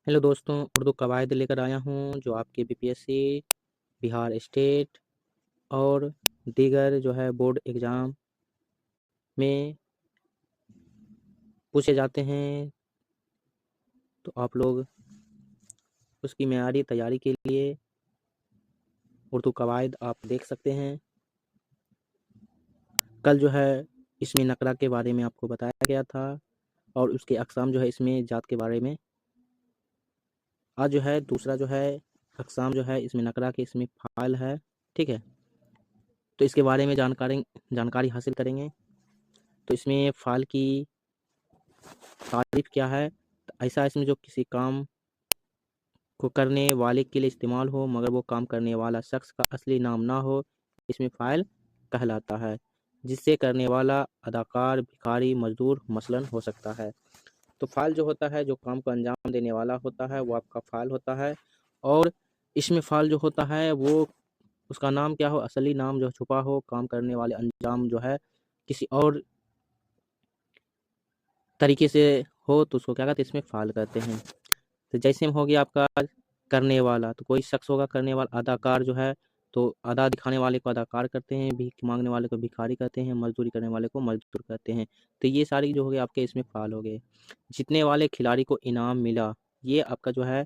Hello दोस्तों, उर्दू कवायद लेकर आया हूँ जो आपके बीपीएससी, बिहार स्टेट और दीगर जो है बोर्ड एग्ज़ाम में पूछे जाते हैं। तो आप लोग उसकी मेयारी तैयारी के लिए उर्दू कवायद आप देख सकते हैं। कल जो है इसमें नकरा के बारे में आपको बताया गया था और उसके अक़साम जो है इसमें जात के बारे में। आज जो है दूसरा जो है अक़साम जो है इसमें नकरा के इसमें फ़ाइल है, ठीक है। तो इसके बारे में जानकारी हासिल करेंगे। तो इसमें फ़ाइल की तारीफ़ क्या है? तो ऐसा इसमें जो किसी काम को करने वाले के लिए इस्तेमाल हो मगर वो काम करने वाला शख्स का असली नाम ना हो, इसमें फ़ाइल कहलाता है। जिससे करने वाला अदाकार, भिखारी, मज़दूर मसलन हो सकता है। तो फ़ाइल जो होता है, जो काम को अंजाम देने वाला होता है, वो आपका फ़ाइल होता है। और इसमें फ़ाइल जो होता है वो उसका नाम क्या हो, असली नाम जो छुपा हो, काम करने वाले अंजाम जो है किसी और तरीके से हो तो उसको क्या कहते हैं, इसमें फ़ाइल कहते हैं। तो जैसे में हो गया आपका करने वाला, तो कोई शख्स होगा करने वाला, अदाकार जो है तो अदा दिखाने वाले को अदाकार कहते हैं, भीख मांगने वाले को भिखारी कहते हैं, मजदूरी करने वाले को मजदूर कहते हैं। तो ये सारी जो हो गए आपके इसमें फ़ाइल हो गए। जीतने वाले खिलाड़ी को इनाम मिला, ये आपका जो है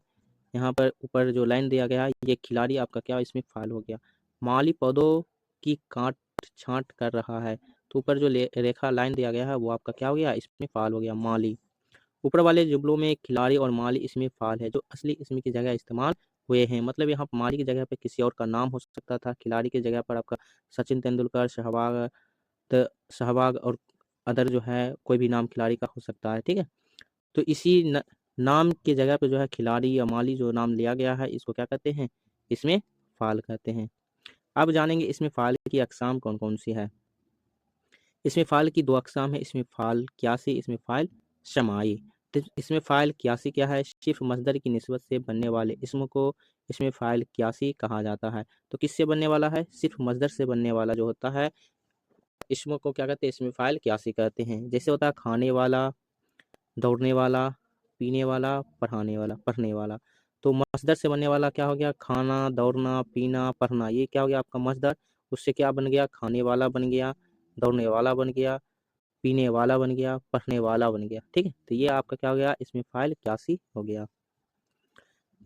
यहाँ पर ऊपर जो लाइन दिया गया है, ये खिलाड़ी आपका क्या इसमें फ़ाइल हो गया। माली पौधों की काट छाँट कर रहा है, तो ऊपर जो रेखा लाइन दिया गया है वो आपका क्या हो गया, इसमें फ़ाइल हो गया माली। ऊपर वाले जुमलों में खिलाड़ी और माली इसमें फ़ाइल है, जो असली इसम की जगह इस्तेमाल हुए हैं। मतलब यहाँ माली की जगह पे किसी और का नाम हो सकता था, खिलाड़ी की जगह पर आपका सचिन तेंदुलकर, सहवाग और अदर जो है कोई भी नाम खिलाड़ी का हो सकता है, ठीक है। तो इसी नाम की जगह पे जो है खिलाड़ी या माली जो नाम लिया गया है, इसको क्या कहते हैं, इसमें फ़ाइल कहते हैं। अब जानेंगे इसमें फ़ाइल की अक़साम कौन-कौन सी है। इसमें फ़ाइल की 2 अक़साम है, इसमें फ़ाइल क़ियासी, इसमें फ़ाइल शमाई। तो इसमें फ़ाइल क़ियासी क्या है? सिर्फ़ मस्दर की निस्बत से बनने वाले इस्म को इसमें फ़ाइल क़ियासी कहा जाता है। तो किससे बनने वाला है? सिर्फ़ मस्दर से बनने वाला जो होता है, इस्म को क्या कहते हैं, इसमें फ़ाइल क़ियासी कहते हैं। जैसे होता है खाने वाला, दौड़ने वाला, पीने वाला, पढ़ने वाला। तो मस्दर से बनने वाला क्या हो गया? खाना, दौड़ना, पीना, पढ़ना। ये क्या हो गया आपका मस्दर? उससे क्या बन गया? खाने वाला बन गया, दौड़ने वाला बन गया, पीने वाला बन गया, पढ़ने वाला बन गया, ठीक है। तो ये आपका क्या हो गया, इसमें फ़ाइल क़ियासी हो गया।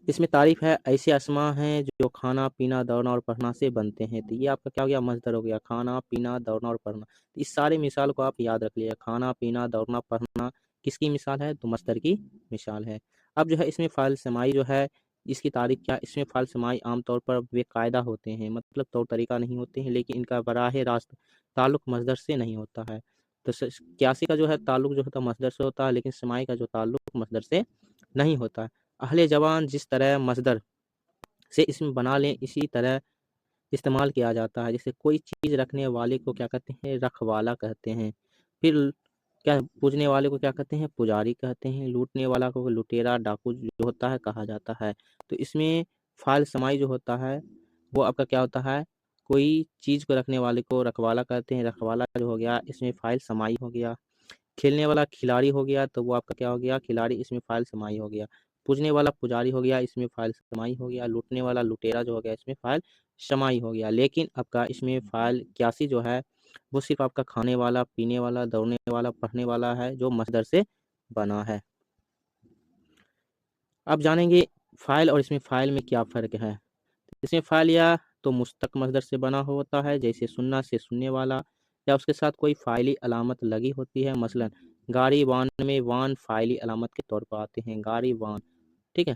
इसमें तारीफ़ है, ऐसे अस्मा हैं जो खाना, पीना, दौड़ना और पढ़ना से बनते हैं। तो ये आपका क्या हो गया, मस्दर हो गया, खाना, पीना, दौड़ना और पढ़ना। तो इस सारे मिसाल को आप याद रख लीजिए, खाना, पीना, दौड़ना, पढ़ना किसकी मिसाल है? तो मस्दर की मिसाल है। अब जो है इसमें फ़ाइल समाई जो है, इसकी तारीफ़ क्या, इसमें फ़ाइल समाई आम तौर पर बेकायदा होते हैं, मतलब तौर तरीका नहीं होते हैं, लेकिन इनका बराह रास्त ताल्लुक़ मस्दर से नहीं होता है। तो क़ियासी का जो है ताल्लुक़ जो होता है मस्दर से होता है, लेकिन समाई का जो ताल्लुक़ मस्दर से नहीं होता है। अहले ज़बान जिस तरह मस्दर से इसम बना लें, इसी तरह इस्तेमाल किया जाता है। जैसे कोई चीज़ रखने वाले को क्या कहते हैं, रखवाला कहते हैं। फिर क्या पूजने वाले को क्या कहते हैं, पुजारी कहते हैं। लूटने वाला को लुटेरा, डाकू जो होता है कहा जाता है। तो इसमें फ़ाइल समाई जो होता है, वो आपका क्या होता है, कोई चीज़ को रखने वाले को रखवाला कहते हैं। रखवाला जो हो गया, इसमें फ़ाइल समाई हो गया। खेलने वाला खिलाड़ी हो गया, तो वो आपका क्या हो गया, खिलाड़ी, इसमें फ़ाइल समाई हो गया। पूजने वाला पुजारी हो गया, इसमें फ़ाइल समाई हो गया। लूटने वाला लुटेरा जो हो गया, इसमें फ़ाइल समाई हो गया। लेकिन आपका इसमें फ़ाइल क़ियासी जो है, वो सिर्फ़ आपका खाने वाला, पीने वाला, दौड़ने वाला, पढ़ने वाला है, जो मस्दर से बना है। अब जानेंगे फ़ाइल और इसमें फ़ाइल में क्या फ़र्क है। इसमें फ़ाइल या तो मुश्तक़ मस्दर से बना होता है, जैसे सुन्ना से सुनने वाला, या उसके साथ कोई फ़ाइली अलामत लगी होती है। मसलन गाड़ी वान में वान फ़ाइली अलामत के तौर पर आते हैं, गाड़ी वान, ठीक है।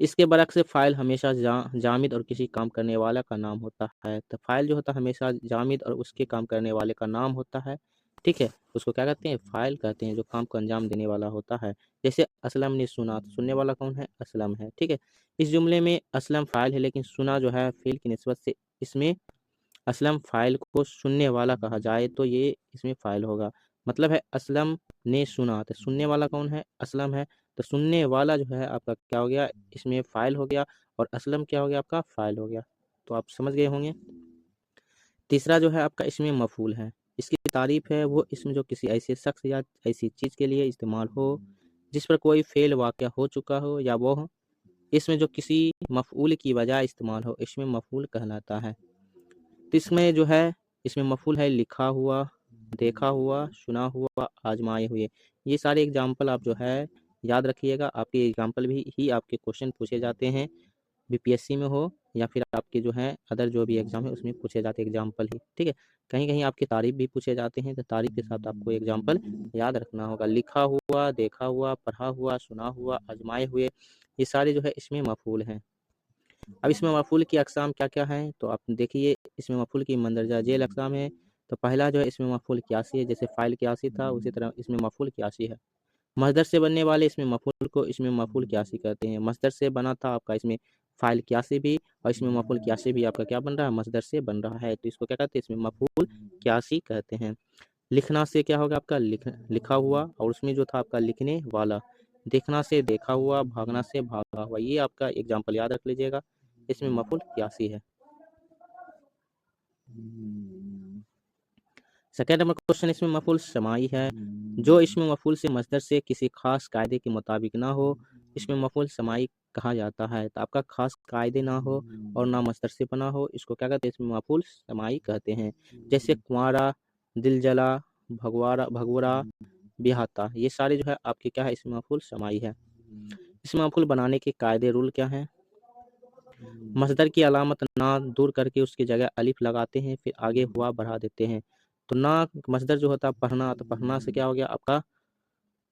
इसके बरक्स फ़ाइल हमेशा जामिद और किसी काम करने वाला का नाम होता है। तो फ़ाइल जो होता है हमेशा जामिद और उसके काम करने वाले का नाम होता है, ठीक है। उसको क्या कहते हैं, फ़ाइल कहते हैं, जो काम को अंजाम देने वाला होता है। जैसे असलम ने सुना, तो सुनने वाला कौन है, असलम है, ठीक है। इस जुमले में असलम फ़ाइल है, लेकिन सुना जो है फ़ील की निस्बत से इसमें असलम फ़ाइल को सुनने वाला कहा जाए तो ये इसमें फ़ाइल होगा। मतलब है असलम ने सुना, तो सुनने वाला कौन है, असलम है। तो सुनने वाला जो है आपका क्या हो गया, इसमें फ़ाइल हो गया, और असलम क्या हो गया, आपका फ़ाइल हो गया। तो आप समझ गए होंगे। तीसरा जो है आपका इसमें मफ़ूल है। इसकी तारीफ़ है वो इसम जो किसी ऐसे शख्स या ऐसी चीज़ के लिए इस्तेमाल हो जिस पर कोई फ़ेल वाक़या हो चुका हो या वो हो, इसमें जो किसी मफ़ऊल की बजाय इस्तेमाल हो, इसमें मफ़ऊल कहलाता है। तो इसमें जो है, इसमें मफ़ऊल है लिखा हुआ, देखा हुआ, सुना हुआ, आज़माए हुए। ये सारे एग्ज़ाम्पल आप जो है याद रखिएगा, आपके एग्ज़ाम्पल भी ही आपके क्वेश्चन पूछे जाते हैं, बीपीएससी में हो या फिर आपके जो है अदर जो भी एग्ज़ाम है उसमें पूछे जाते हैं एग्ज़ाम्पल ही, ठीक है? कहीं-कहीं आपकी तारीफ़ भी पूछे जाते हैं, तो तारीफ़ के साथ आपको एग्ज़ाम्पल याद रखना होगा। लिखा हुआ, देखा हुआ, पढ़ा हुआ, सुना हुआ, आज़माए हुए, ये सारे जो है इसमें मफ़ऊल हैं। अब इसमें मफ़ऊल की अक़साम क्या-क्या हैं? तो आप देखिए, इसमें मफ़ऊल की मंदरजा ज़ेल अक़साम है। तो पहला जो है इसमें मफ़ऊल क़ियासी है, जैसे फ़ाइल क़ियासी था, उसी तरह इसमें मफ़ऊल क़ियासी है। मस्दर से बनने वाले इसमें मफ़ऊल को इसमें मफ़ऊल क़ियासी कहते हैं। मस्दर से बना था आपका इसमें फ़ाइल क़ियासी भी, और इसमें मफ़ऊल क़ियासी भी आपका क्या बन रहा है? मस्दर से बन रहा है। तो इसको क्या कहते हैं? इसमें मफ़ऊल क़ियासी कहते हैं। लिखना से क्या होगा आपका? लिखा हुआ, और उसमें जो था आपका लिखने वाला। देखना से देखा हुआ, भागना से भागा हुआ। ये आपका एग्ज़ाम्पल याद रख लीजिएगा, इसमें मफ़ऊल क़ियासी है। सेकंड नंबर क्वेश्चन, इसमें मफ़ऊल समाई है। जो इसमें मफ़ऊल से मस्दर से किसी ख़ास कायदे के मुताबिक ना हो, इसमें मफ़ऊल समाई कहा जाता है। तो आपका ख़ास कायदे ना हो और ना मस्दर से बना हो, इसको क्या कहते हैं? इसमें मफ़ऊल समाई कहते हैं। जैसे कुँवारा, दिल जला, भगोड़ा, ब्याहता, ये सारे जो है आपके क्या है? इसमें मफ़ऊल समाई है। इसमें मफ़ऊल बनाने के कायदे रूल क्या हैं? मस्दर की अलामत ना दूर करके उसकी जगह अलिफ लगाते हैं, फिर आगे हुआ बढ़ा देते हैं। तो ना मस्दर जो होता है पढ़ना, तो पढ़ना से क्या हो गया आपका?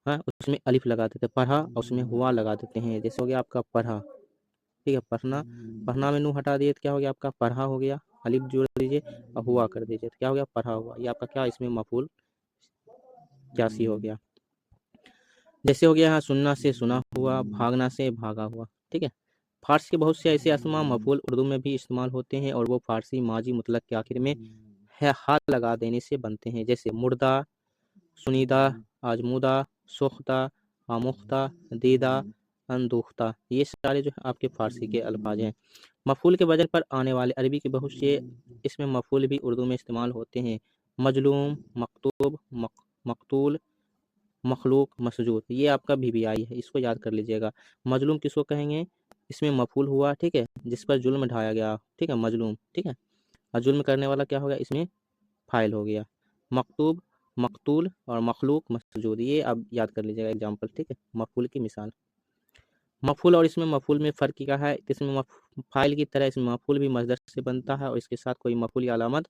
हाँ, उसमें अलिफ लगा देते हैं, पढ़ा और उसमें हुआ लगा देते हैं। जैसे हो गया आपका पढ़ा, ठीक है? पढ़ना, पढ़ना में नून हटा दिए तो क्या हो गया आपका? पढ़ा हो गया, अलिफ जोड़ दीजिए और हुआ कर दीजिए, तो क्या हो गया? पढ़ा हुआ। ये आपका क्या इसमें मफ़ऊल क़ियासी हो गया। जैसे हो गया यहाँ सुनना से सुना हुआ, भागना से भागा हुआ, ठीक है? फ़ारसी के बहुत से ऐसे अस्मा मफ़ऊल उर्दू में भी इस्तेमाल होते हैं, और वो फ़ारसी माज़ी मुतलक के आखिर में है हा लगा देने से बनते हैं। जैसे मुर्दा, सुनीदा, आज़मूदा, सोख्ता, आमुख्ता, दीदा, अंदोख्ता, ये सारे जो है आपके फ़ारसी के अल्फ़ाज़ हैं। मफ़ऊल के वज़न पर आने वाले अरबी के बहुत से इसमें मफ़ऊल भी उर्दू में इस्तेमाल होते हैं। मज़लूम, मकतूब, मक़तूल, मखलूक, मसजूद, ये आपका बीबीआई है, इसको याद कर लीजिएगा। मज़लूम किसको कहेंगे? इसमें मफ़ऊल हुआ, ठीक है? जिस पर जुल्म ढाया गया, ठीक है? मज़लूम, ठीक है? और जुल्म करने वाला क्या हो गया? इसमें फ़ाइल हो गया। मकतूब, मक़तूल और मखलूक, मसजूद, ये आप याद कर लीजिएगा एग्ज़ाम्पल, ठीक है? मफ़ऊल की मिसाल। मफ़ऊल और इसमें मफ़ऊल में फ़र्क क्या है? इसमें फ़ाइल की तरह इसमें मफ़ऊल भी मस्दर से बनता है और इसके साथ कोई मफ़ऊल या अलामत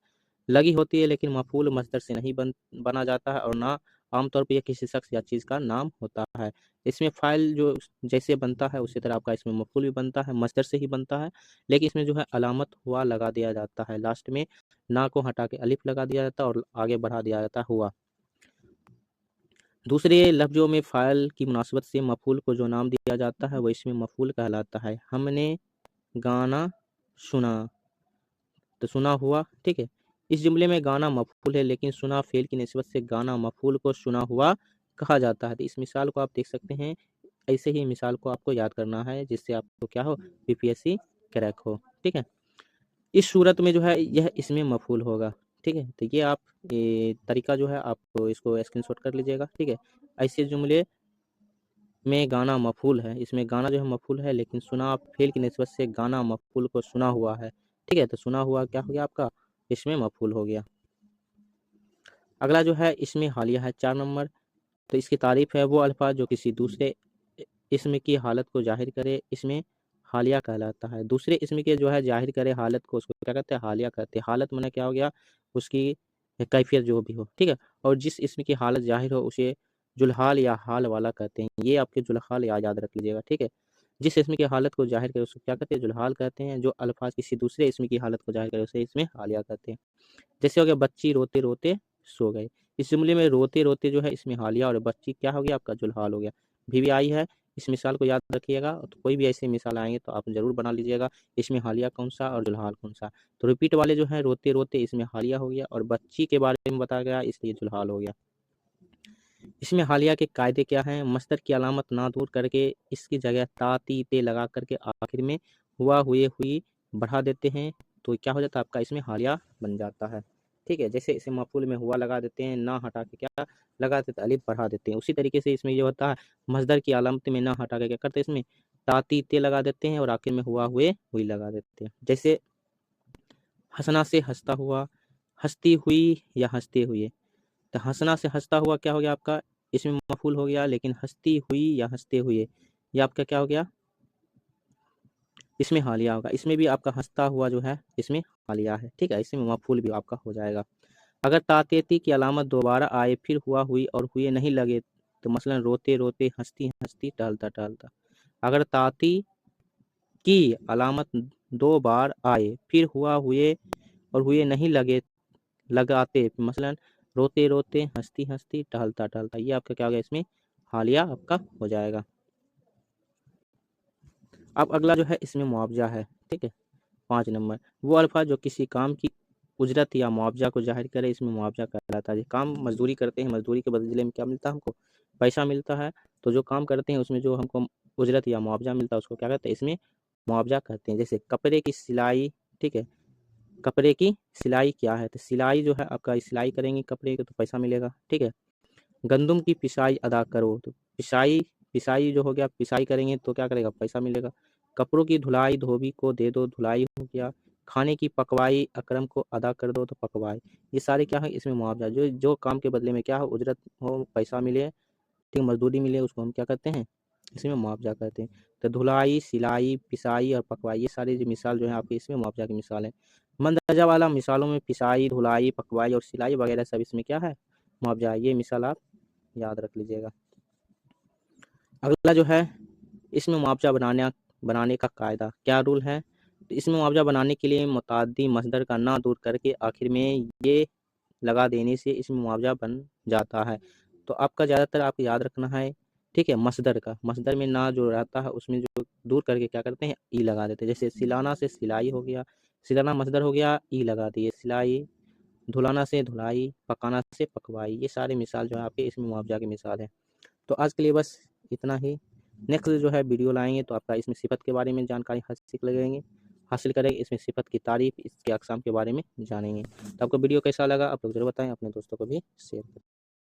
लगी होती है, लेकिन मफ़ऊल मस्दर से नहीं बना जाता है, और ना आमतौर पे ये किसी शख़्स या चीज़ का नाम होता है। इसमें फ़ाइल जो जैसे बनता है उसी तरह आपका इसमें मफ़ऊल भी बनता है, मस्दर से ही बनता है, लेकिन इसमें जो है अलामत हुआ लगा दिया जाता है। लास्ट में ना को हटा के अलिफ लगा दिया जाता है और आगे बढ़ा दिया जाता है हुआ। दूसरे लफ्ज़ों में फ़ाइल की मुनासबत से मफ़ऊल को जो नाम दिया जाता है, वो इसमें मफ़ऊल कहलाता है। हमने गाना सुना, तो सुना हुआ, ठीक है? इस जुमले में गाना मफ़ऊल है, लेकिन सुना फ़ेल की निस्बत से गाना मफ़ऊल को सुना हुआ कहा जाता है। तो इस मिसाल को आप देख सकते हैं, ऐसे ही मिसाल को आपको याद करना है, जिससे आपको क्या हो? बीपीएससी क्रैक हो, ठीक है? इस सूरत में जो है यह इसमें मफ़ऊल होगा, ठीक है? तो ये आप ये तरीका जो है आप इसको स्क्रीनशॉट कर लीजिएगा, ठीक है? ऐसे जुमले में गाना मफ़ऊल है, इसमें गाना जो है मफ़ऊल है, लेकिन सुना फ़ेल की निस्बत से गाना मफ़ऊल को सुना हुआ है, ठीक है? तो सुना हुआ क्या हो गया आपका? इसमें मफ़ऊल हो गया। अगला जो है इसमें हालिया है 4 नंबर, तो इसकी तारीफ़ है वो अल्फ़ाज़ जो किसी दूसरे इस्म की हालत को ज़ाहिर करे, इसमें हालिया कहलाता है। दूसरे इस्म के जो है ज़ाहिर करे हालत को, उसको क्या कहते हैं? हालिया कहते हैं। हालत माने क्या हो गया? उसकी कैफ़ियत जो भी हो, ठीक है? और जिस इस्म की हालत ज़ाहिर हो उसे जुलहाल या हाल वाला कहते हैं। ये आपके जुलहाल याद रख लीजिएगा, ठीक है? जिस इस्म की हालत को ज़ाहिर करे उसको क्या कहते हैं? जुलहाल कहते हैं। जो अल्फ़ाज़ किसी दूसरे इस्म की हालत को ज़ाहिर करे उसे इसमें हालिया कहते हैं। जैसे हो गया बच्ची रोते-रोते सो गई। इस जुमले में रोते-रोते जो है इसमें हालिया, और बच्ची क्या हो गया? आपका जुलहाल हो गया। वीवीआई है, इस मिसाल को याद रखिएगा। तो कोई भी ऐसे मिसाल आएँगे तो आप ज़रूर बना लीजिएगा, इसमें हालिया कौन-सा और जुलहाल कौन-सा। तो रिपीट वाले जो हैं रोते-रोते, इसमें हालिया हो गया, और बच्ची के बारे में बताया गया इसलिए जुलहाल हो गया। इसमें हालिया के कायदे क्या हैं? मस्दर की अलामत ना दूर करके इसकी जगह ता, ती, ते लगा करके आखिर में हुआ, हुए, हुई बढ़ा देते हैं, तो क्या हो जाता है आपका? इसमें हालिया बन जाता है, ठीक है। जैसे इसे मफूल में हुआ लगा देते हैं, ना हटा के क्या लगा देते हैं, अलिफ बढ़ा देते हैं। उसी तरीके से इसमें ये होता है, मस्दर की अलामत में ना हटा के क्या करते हैं, इसमें ताती ते लगा देते हैं और आखिर में हुआ हुए हुई लगा देते हैं। जैसे हंसना से हंसता हुआ, हंसती हुई या हंसते हुए। तो हंसना से हंसता हुआ क्या हो गया आपका, इसमें मफूल हो गया, लेकिन हंसती हुई या हंसते हुए ये आपका क्या हो गया, इसमें हालिया होगा। इसमें भी आपका हंसता हुआ जो है इसमें हालिया है, ठीक है। इसमें मफूल भी आपका हो जाएगा। अगर तातेती की अलामत दोबारा आए, फिर हुआ हुई और हुए नहीं लगे, तो मसलन रोते रोते, हंसती हंसती, टहलता टहलता। अगर ताती की अलामत 2 बार आए, फिर हुआ हुए और हुए नहीं लगे लगाते, मसलन रोते रोते, हंसती हंसती, टहलता टहलता, ये आपका क्या हो गया, इसमें हालिया आपका हो जाएगा। अब अगला जो है इसमें मुआवजा है, ठीक है। 5 नंबर, वो अल्फाज जो किसी काम की उजरत या मुआवजा को जाहिर करे, इसमें मुआवजा कहलाता है। काम मजदूरी करते हैं, मजदूरी के बदले में क्या मिलता है हमको, पैसा मिलता है। तो जो काम करते हैं उसमें जो हमको उजरत या मुआवजा मिलता है उसको क्या कहते हैं, इसमें मुआवजा कहते हैं। जैसे कपड़े की सिलाई, ठीक है। कपड़े की सिलाई क्या है, तो सिलाई जो है आपका, सिलाई करेंगे कपड़े की तो पैसा मिलेगा, ठीक है। गंदुम की पिसाई अदा करो, तो पिसाई, पिसाई जो हो गया, पिसाई करेंगे तो क्या करेगा, पैसा मिलेगा। कपड़ों की धुलाई धोबी को दे दो, धुलाई हो गया। खाने की पकवाई अकरम को अदा कर दो, तो पकवाई। ये सारे क्या है, इसमें मुआवजा, जो जो काम के बदले में क्या हो, उजरत हो, पैसा मिले, ठीक, मजदूरी मिले, उसको हम क्या करते हैं, इसमें मुआवजा कहते हैं। तो धुलाई, सिलाई, पिसाई और पकवाई, ये सारी जो मिसाल जो है आपके इसमें मुआवजा की मिसाल है। मंदरजा वाला मिसालों में पिसाई, धुलाई, पकवाई और सिलाई वगैरह सब इसमें क्या है, मुआवजा है। ये मिसाल आप याद रख लीजिएगा। अगला जो है इसमें मुआवजा बनाने का कायदा क्या रूल है, तो इसमें मुआवजा बनाने के लिए मुताद्दी मसदर का ना दूर करके आखिर में ये लगा देने से इसमें मुआवजा बन जाता है। तो आपका ज़्यादातर आपको याद रखना है, ठीक है, मसदर का, मसदर में ना जो रहता है उसमें जो दूर करके क्या करते हैं, ई लगा देते हैं। जैसे सिलाना से सिलाई हो गया, सिलाना मसदर हो गया, ई लगा दिए सिलाई। धुलाना से धुलाई, पकाना से पकवाई, ये सारे मिसाल जो है आपके इसमें मुआवजा की मिसाल है। तो आज के लिए बस इतना ही। नेक्स्ट जो है वीडियो लाएंगे तो आपका इसमें सिफत के बारे में जानकारी हासिल करेंगे, इसमें सिफत की तारीफ, इसके अक़साम के बारे में जानेंगे। तो आपको वीडियो कैसा लगा आप लोग जरूर बताएं, अपने दोस्तों को भी शेयर करें।